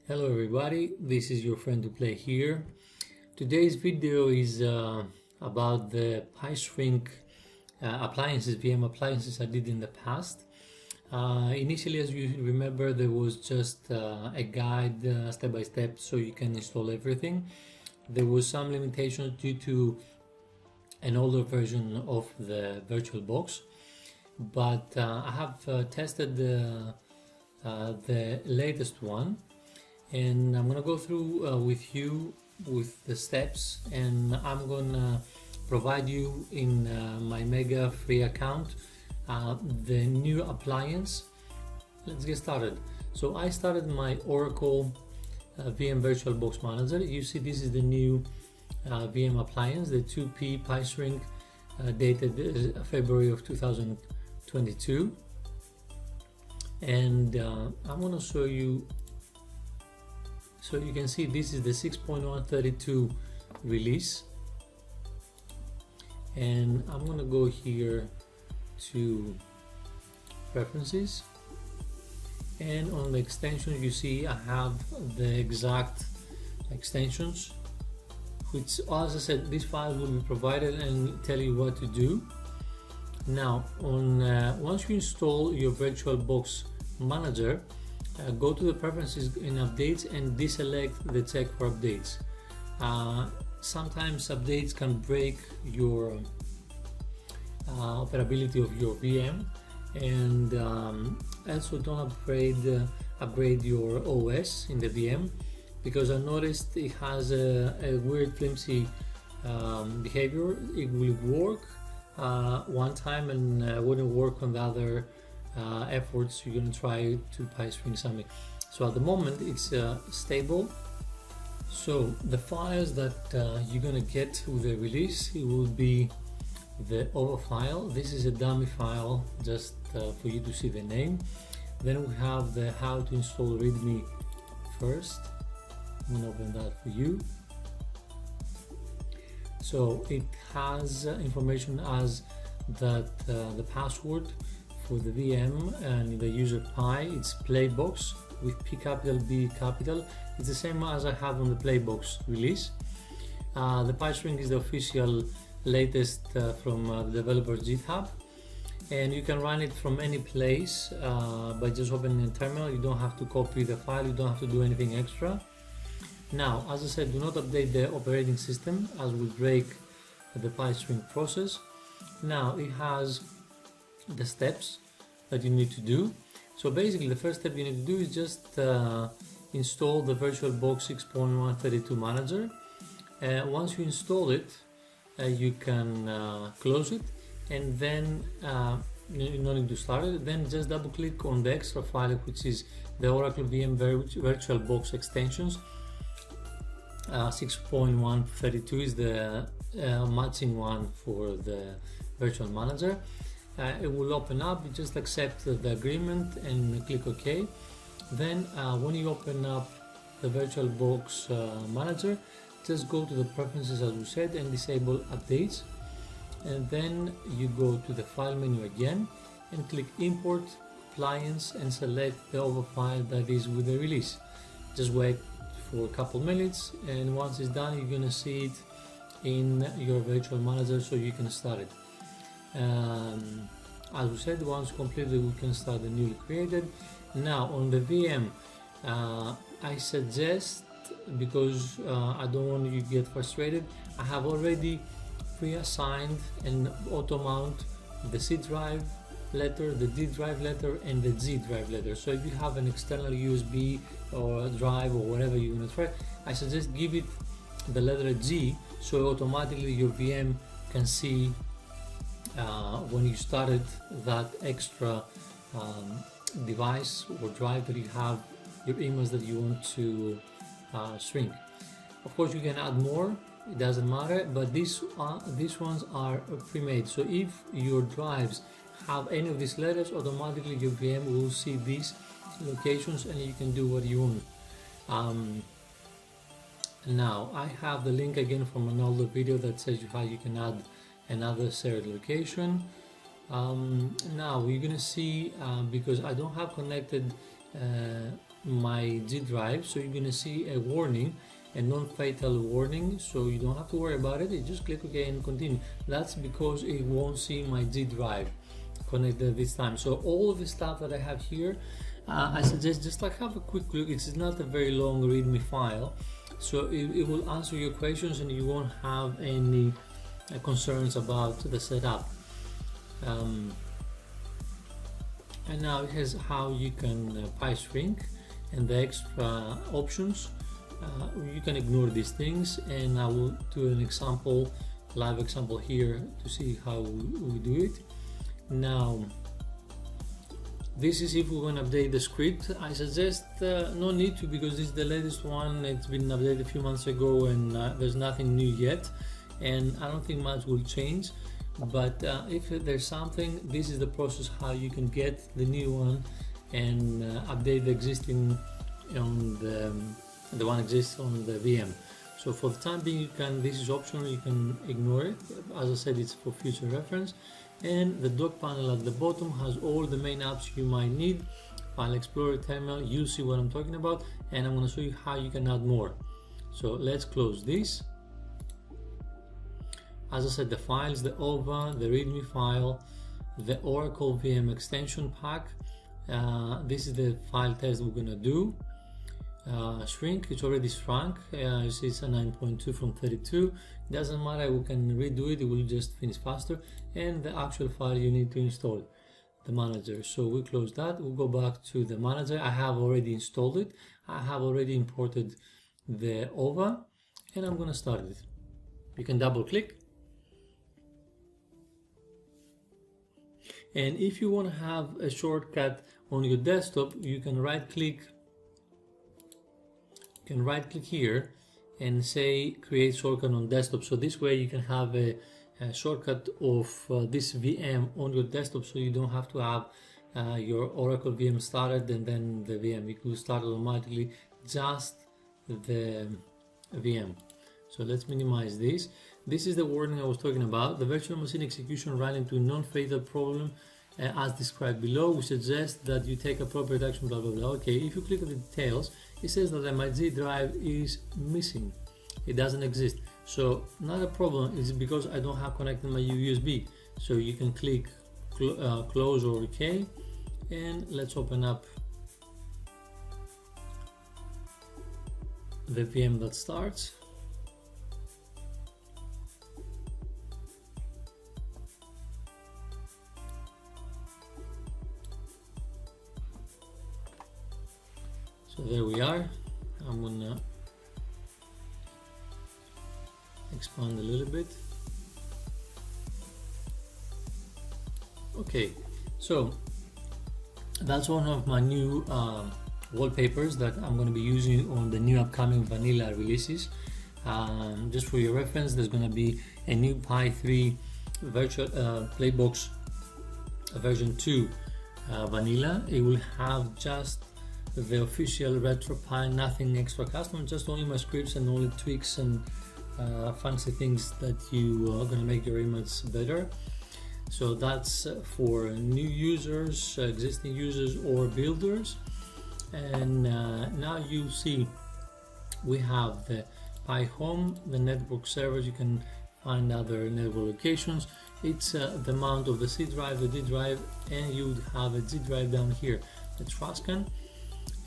Hello everybody, this is your friend to play here. Today's video is about the PiShrink appliances, VM appliances I did in the past. Initially, as you remember, there was just a guide step by step so you can install everything. There was some limitations due to an older version of the VirtualBox, but I have tested the latest one, and I'm gonna go through with you with the steps, and I'm gonna provide you in my mega free account the new appliance. Let's get started. So I started my Oracle VM VirtualBox Manager. You see, this is the new VM appliance, the 2P PiShrink, dated February of 2022, and I'm gonna show you. So you can see this is the 6.132 release, and I'm gonna go here to preferences, and on the extensions you see I have the exact extensions, which, as I said, these files will be provided and tell you what to do. Now once you install your VirtualBox Manager, go to the preferences in updates and deselect the check for updates. Sometimes updates can break your operability of your VM, and also don't upgrade your OS in the VM, because I noticed it has a weird flimsy behavior. It will work one time and wouldn't work on the other efforts you're going to try to PiShrink something. So at the moment it's stable. So the files that you're going to get with the release, it will be the over file. This is a dummy file just for you to see the name. Then we have the how to install readme first. I'm going to open that for you. So it has information as that the password for the VM and the user Pi, it's Playbox with P capital B capital. It's the same as I have on the Playbox release. The PiShrink is the official latest from the developer's GitHub, and you can run it from any place by just opening a terminal. You don't have to copy the file, you don't have to do anything extra. Now, as I said, do not update the operating system, as will break the PiShrink process. Now it has the steps that you need to do. So basically the first step you need to do is just install the VirtualBox 6.132 Manager. Once you install it, you can close it, and then you don't need to start it. Then just double click on the extra file, which is the Oracle VM VirtualBox extensions. 6.132 is the matching one for the virtual manager. It will open up. You just accept the agreement and click OK. Then when you open up the VirtualBox Manager, just go to the preferences as we said and disable updates, and then you go to the file menu again and click import appliance and select the over file that is with the release. Just wait for a couple minutes, and once it's done, you're gonna see it in your virtual manager, so you can start it. As we said, once completed, we can start the newly created. Now on the VM, I suggest, because I don't want you to get frustrated, I have already pre-assigned and auto mount the C drive letter, the D drive letter, and the G drive letter. So if you have an external USB or drive or whatever you're going to try, I suggest give it the letter G, so automatically your VM can see when you started that extra device or drive that you have your image that you want to shrink. Of course you can add more, it doesn't matter, but these ones are pre-made. So if your drives have any of these letters, automatically your VM will see these locations and you can do what you want. Now I have the link again from an older video that says how you can add another shared location. Now we're gonna see, because I don't have connected my G drive, so you're gonna see a warning, a non-fatal warning, so you don't have to worry about it. You just click OK and continue. That's because it won't see my G drive connected this time. So all of the stuff that I have here, I suggest just like have a quick look. It's not a very long readme file, so it will answer your questions and you won't have any concerns about the setup. And now it has how you can PiShrink and the extra options. You can ignore these things, and I will do an example, live example here to see how we do it. Now this is if we're going to update the script. I suggest no need to, because this is the latest one. It's been updated a few months ago and there's nothing new yet, and I don't think much will change. But if there's something, this is the process how you can get the new one and update the existing on the one exists on the VM. So for the time being, you can, this is optional, you can ignore it. As I said, it's for future reference. And the dock panel at the bottom has all the main apps you might need. File Explorer, Terminal, you see what I'm talking about, and I'm going to show you how you can add more. So let's close this. As I said, the files, the OVA, the README file, the Oracle VM extension pack. This is the file test we're going to do. Shrink, it's already shrunk. You see it's a 9.2 from 32. Doesn't matter, we can redo it, it will just finish faster. And the actual file you need to install, the manager. So we close that, we'll go back to the manager. I have already installed it. I have already imported the OVA, and I'm going to start it. You can double click. And if you want to have a shortcut on your desktop, you can right click here and say create shortcut on desktop. So this way you can have a shortcut of this VM on your desktop, so you don't have to have your Oracle VM started and then the VM. It will start automatically just the VM. So let's minimize this. This is the warning I was talking about. The virtual machine execution ran into a non-fatal problem as described below. We suggest that you take appropriate action, blah blah blah. Okay, if you click on the details, it says that my G drive is missing. It doesn't exist. So not a problem, it's because I don't have connected my USB. So you can click close or OK, and let's open up the VM that starts. So there we are. I'm gonna expand a little bit. Okay, so that's one of my new wallpapers that I'm going to be using on the new upcoming vanilla releases. Just for your reference, there's going to be a new Pi 3 virtual Playbox version 2 vanilla. It will have just the official RetroPie, nothing extra custom, just only my scripts and only tweaks and fancy things that you are going to make your image better. So that's for new users, existing users, or builders. And now you see we have the Pi Home, the network servers. You can find other network locations. It's the mount of the C drive, the D drive, and you would have a G drive down here, the trash can,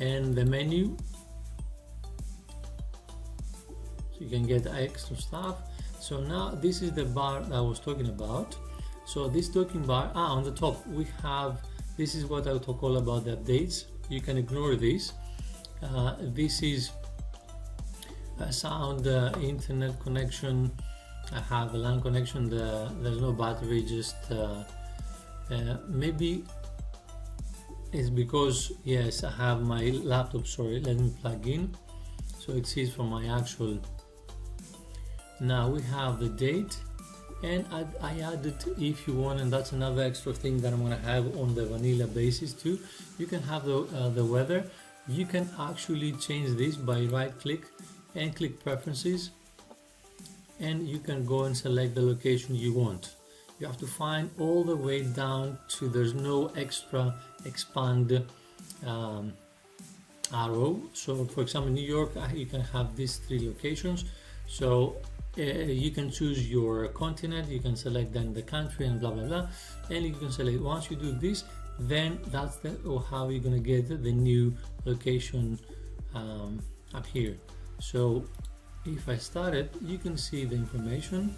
and the menu. So you can get extra stuff. So now this is the bar that I was talking about. So this docking bar, on the top we have, this is what I'll talk all about, the updates. You can ignore this. This is a sound, internet connection. I have a LAN connection. There's no battery, just maybe it's because, yes, I have my laptop, sorry, let me plug in. So it sees from my actual. Now we have the date. And I added, if you want, and that's another extra thing that I'm going to have on the vanilla basis too. You can have the weather. You can actually change this by right click and click preferences, and you can go and select the location you want. You have to find all the way down to, there's no extra expand arrow. So for example, New York, you can have these 3 locations. So you can choose your continent, you can select then the country and blah blah blah, and you can select. Once you do this, then that's how you're gonna get the new location up here. So if I start it, you can see the information.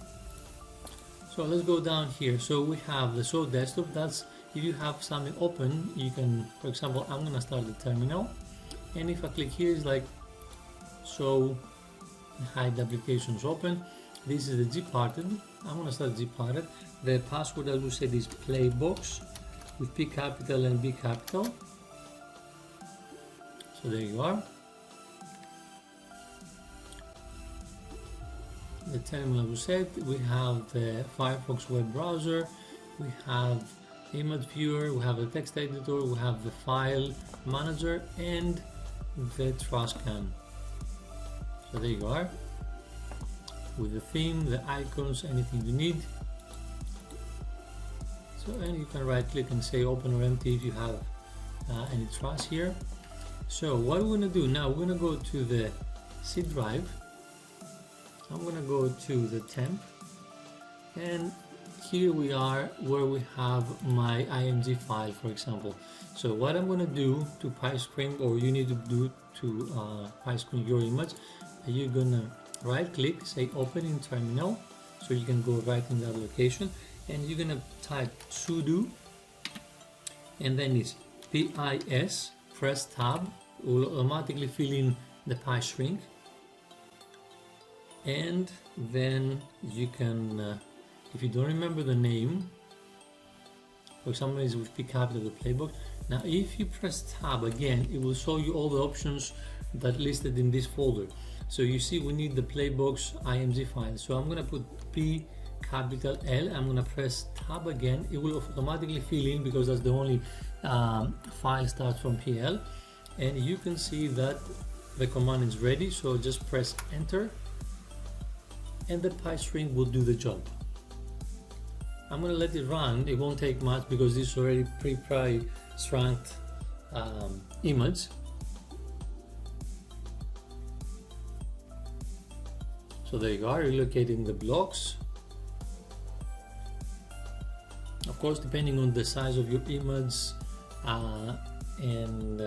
So let's go down here. So we have the show desktop. That's if you have something open, you can, for example, I'm gonna start the terminal, and if I click here, it's like show hide applications open. This is the gparted. I'm gonna start gparted. The password, as we said, is playbox with P capital and B capital. So there you are. The terminal, we said, we have the Firefox web browser, we have image viewer, we have the text editor, we have the file manager, and the trash can. So there you are, with the theme, the icons, anything you need. So, and you can right click and say open or empty if you have any trash here. So what we're gonna do now, we're gonna go to the C drive. I'm gonna go to the temp, and here we are where we have my IMG file, for example. So what I'm gonna do to PiShrink, or you need to do to PiShrink your image, you're gonna right click, say open in terminal, so you can go right in that location, and you're gonna type sudo, and then it's PIS, press tab, it will automatically fill in the PiShrink. And then you can, if you don't remember the name, for example, it's with P capital, the playbook. Now, if you press tab again, it will show you all the options that listed in this folder. So you see, we need the playbox IMG file. So I'm gonna put P capital L. I'm gonna press tab again. It will automatically fill in because that's the only file starts from PL. And you can see that the command is ready. So just press enter, and the PiShrink will do the job. I'm gonna let it run. It won't take much because this is already pre-shrunk image. So there you are, you're locating the blocks. Of course, depending on the size of your image, and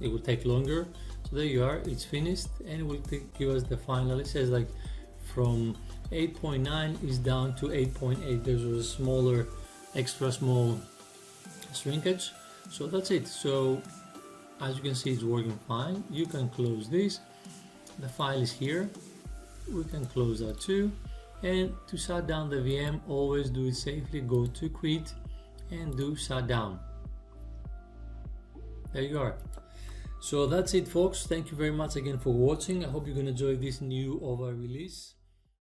it will take longer. So there you are, it's finished, and it will give us the final. It says like from 8.9 is down to 8.8. There's a smaller, extra small shrinkage. So that's it. So as you can see, it's working fine. You can close this. The file is here. We can close that too. And to shut down the VM, always do it safely. Go to quit and do shut down. There you are. So that's it, folks. Thank you very much again for watching. I hope you're gonna enjoy this new OVA release.